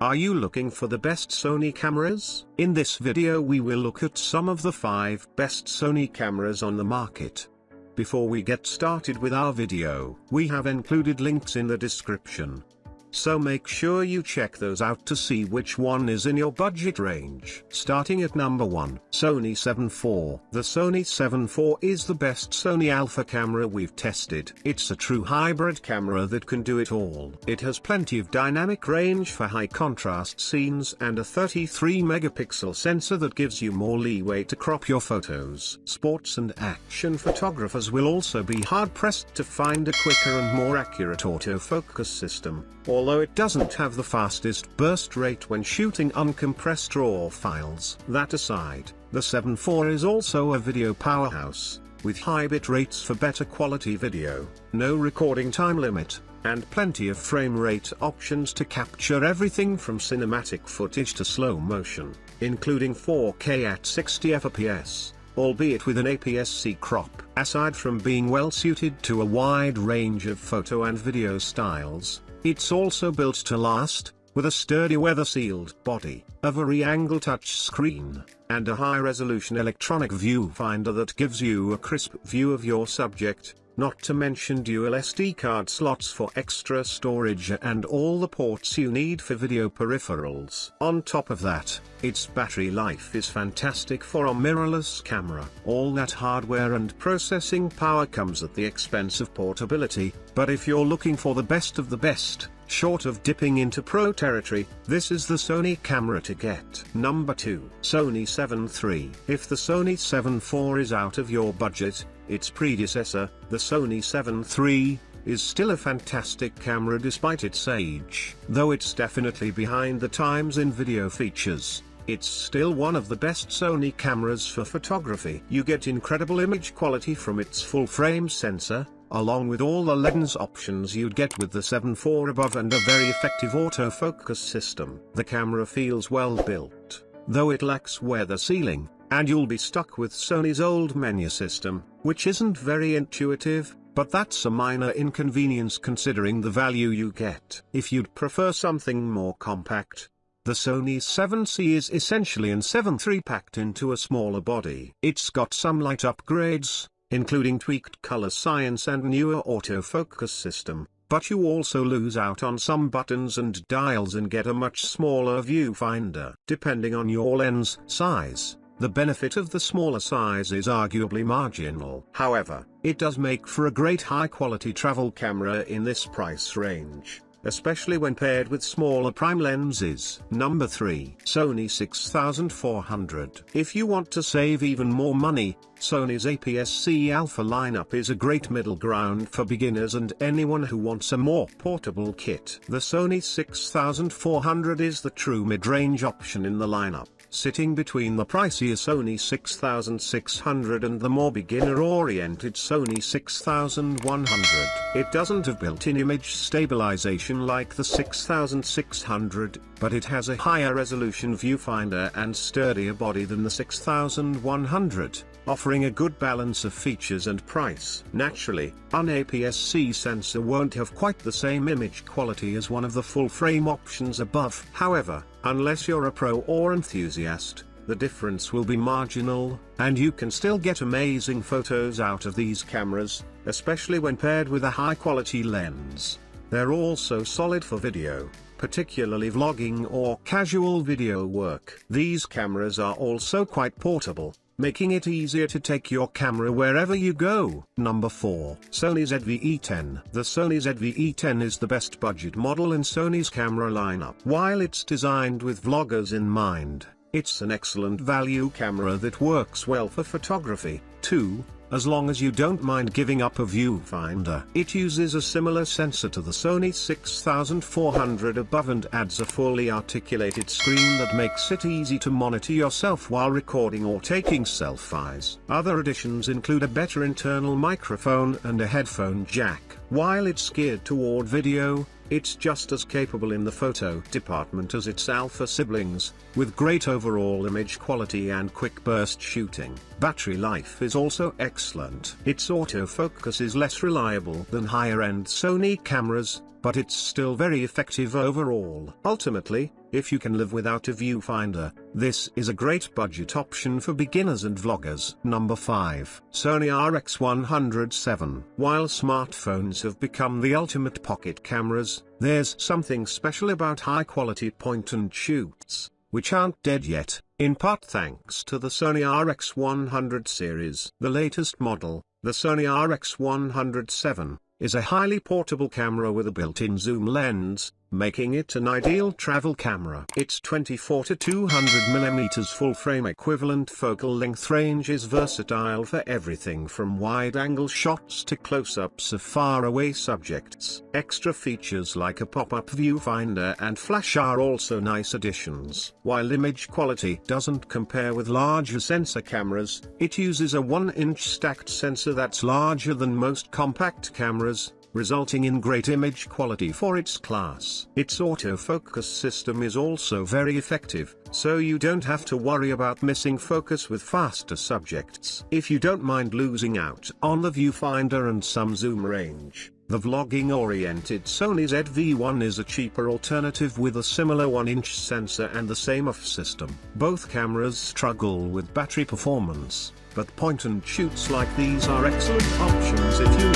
Are you looking for the best Sony cameras? In this video we will look at some of the 5 best Sony cameras on the market. Before we get started with our video, we have included links in the description. So make sure you check those out to see which one is in your budget range. Starting at number 1, Sony ZV E10. The Sony ZV E10 is the best Sony alpha camera we've tested. It's a true hybrid camera that can do it all. It has plenty of dynamic range for high contrast scenes and a 33 megapixel sensor that gives you more leeway to crop your photos. Sports and action photographers will also be hard pressed to find a quicker and more accurate autofocus system. Although it doesn't have the fastest burst rate when shooting uncompressed RAW files. That aside, the ZV E10 is also a video powerhouse, with high bit rates for better quality video, no recording time limit, and plenty of frame rate options to capture everything from cinematic footage to slow motion, including 4K at 60 fps. Albeit with an APS-C crop. Aside from being well suited to a wide range of photo and video styles, it's also built to last, with a sturdy weather-sealed body, a vari-angle touchscreen, and a high-resolution electronic viewfinder that gives you a crisp view of your subject, not to mention dual SD card slots for extra storage and all the ports you need for video peripherals. On top of that, its battery life is fantastic for a mirrorless camera. All that hardware and processing power comes at the expense of portability, but if you're looking for the best of the best, short of dipping into pro territory, this is the Sony camera to get. Number 2, Sony ZV E3. If the Sony ZV E4 is out of your budget, its predecessor, the Sony ZV E3, is still a fantastic camera despite its age. Though it's definitely behind the times in video features, it's still one of the best Sony cameras for photography. You get incredible image quality from its full-frame sensor, along with all the lens options you'd get with the ZV E4 above and a very effective autofocus system. The camera feels well built, though it lacks weather sealing, and you'll be stuck with Sony's old menu system, which isn't very intuitive, but that's a minor inconvenience considering the value you get. If you'd prefer something more compact, the Sony 7C is essentially an 7.3 packed into a smaller body. It's got some light upgrades, including tweaked color science and newer autofocus system, but you also lose out on some buttons and dials and get a much smaller viewfinder. Depending on your lens size, the benefit of the smaller size is arguably marginal. However, it does make for a great high-quality travel camera in this price range, especially when paired with smaller prime lenses. Number 3, Sony 6400. If you want to save even more money, Sony's APS-C Alpha lineup is a great middle ground for beginners and anyone who wants a more portable kit. The Sony 6400 is the true mid-range option in the lineup, sitting between the pricier Sony 6600 and the more beginner-oriented Sony 6100. It doesn't have built-in image stabilization like the 6600, but it has a higher resolution viewfinder and sturdier body than the 6100, offering a good balance of features and price. Naturally, an APS-C sensor won't have quite the same image quality as one of the full-frame options above. However, unless you're a pro or enthusiast, the difference will be marginal, and you can still get amazing photos out of these cameras, especially when paired with a high-quality lens. They're also solid for video, particularly vlogging or casual video work. These cameras are also quite portable, making it easier to take your camera wherever you go. Number 4, Sony ZV E10. The Sony ZV E10 is the best budget model in Sony's camera lineup. While it's designed with vloggers in mind, it's an excellent value camera that works well for photography, too, as long as you don't mind giving up a viewfinder. It uses a similar sensor to the Sony 6400 above and adds a fully articulated screen that makes it easy to monitor yourself while recording or taking selfies. Other additions include a better internal microphone and a headphone jack. While it's geared toward video, it's just as capable in the photo department as its alpha siblings, with great overall image quality and quick burst shooting. Battery life is also excellent. Its autofocus is less reliable than higher-end Sony cameras, but it's still very effective overall. Ultimately, If you can live without a viewfinder, this is a great budget option for beginners and vloggers. Number 5. Sony RX7. While smartphones have become the ultimate pocket cameras, there's something special about high-quality point-and-shoots, which aren't dead yet, in part thanks to the Sony RX100 series. The latest model, the Sony RX107, is a highly portable camera with a built-in zoom lens, making it an ideal travel camera. Its 24 to 200mm full-frame equivalent focal length range is versatile for everything from wide-angle shots to close-ups of far-away subjects. Extra features like a pop-up viewfinder and flash are also nice additions. While image quality doesn't compare with larger sensor cameras, it uses a 1-inch stacked sensor that's larger than most compact cameras, resulting in great image quality for its class. Its autofocus system is also very effective, so you don't have to worry about missing focus with faster subjects. If you don't mind losing out on the viewfinder and some zoom range, the vlogging-oriented Sony ZV E10 is a cheaper alternative with a similar 1-inch sensor and the same off system. Both cameras struggle with battery performance, but point-and-shoots like these are excellent options if you